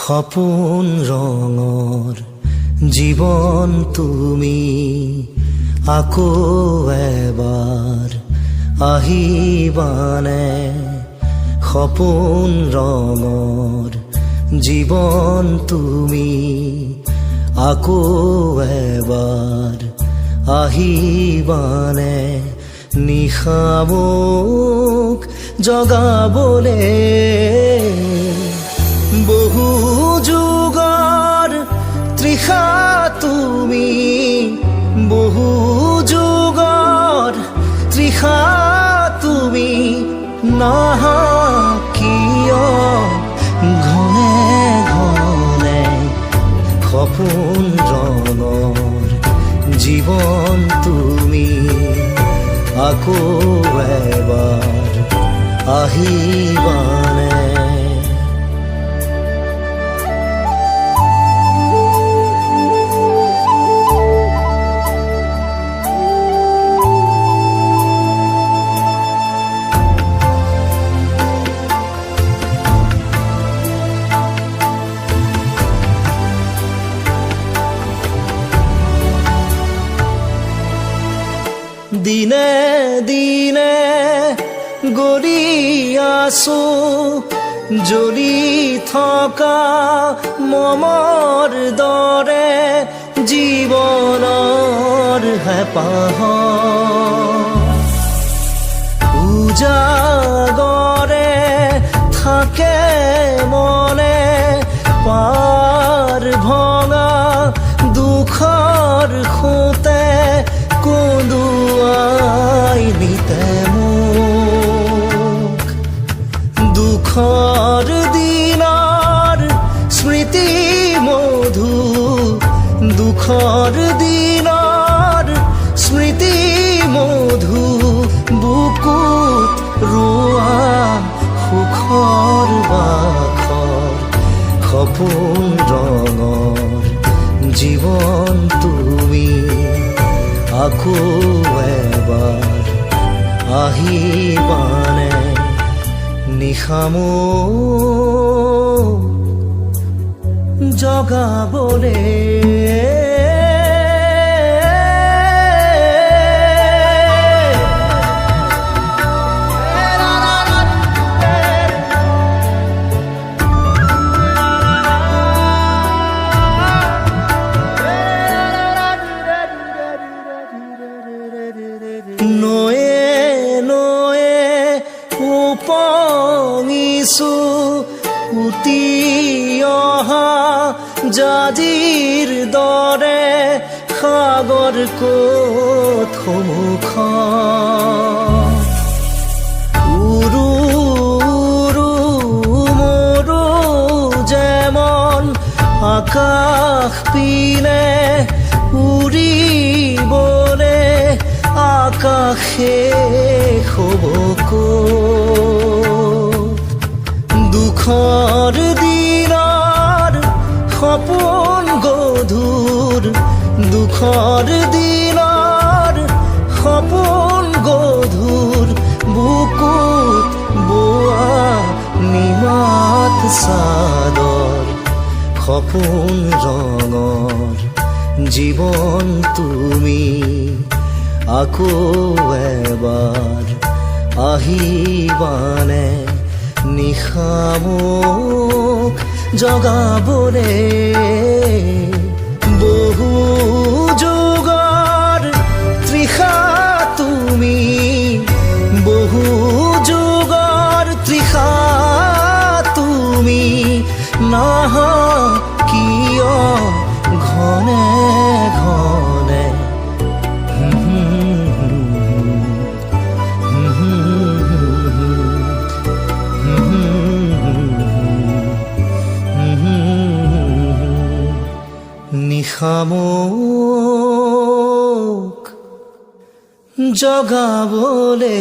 সপোন ৰঙৰ জীৱন তুমি আকৌ এবাৰ আহিবানে সপোন ৰঙৰ জীৱন তুমি আকৌ এবাৰ আহিবানে নিশা মোক জগাবলে বহু যুগৰ তৃষা তুমি বহু যুগৰ তৃষা তুমি নাহা কিয় ঘনে ঘনে সপোন ৰঙৰ জীৱন তুমি আকৌ এবাৰ আহিবানে দিনে দিনে গলি আছো জ্বলি থকা মমৰ দৰে জীৱনৰ হেঁপাহ উজাগৰে থাকে মনে পাৰ ভঙা দুখৰ খুঁতে কন্দুৱাই নিতে মোক দুখৰ দিনৰ স্মৃতি মধু দুখৰ দিনৰ স্মৃতি মধু বুকুত ৰোৱা সুখৰ বাখৰ সপোন ৰঙৰ জীৱন তুমি আকৌ এবাৰ আহিবানে নিশা মোক জগাবলে নয়ে নয়ে উপঙিছো উটি অহা জাজিৰ দৰে সাগৰ ক'ত সন্মুখত উৰু উৰু মৰু যেমন আকাশ পিনে উৰিবলে আকাশে হ'ব দুখৰ দিনৰ সপোন গধুৰ দুখৰ দিনৰ সপোন গধুৰ বুকুত বোৱা নিমাত চাদৰ সপোন ৰঙৰ জীৱন তুমি আকৌ এবাৰ আহিবানে নিশা মোক জগাবলে বহু যুগৰ তৃষা তুমি বহু যুগৰ তৃষা তুমি নাহা কিয় ঘনে ঘনে নিশা মোক জগাবলে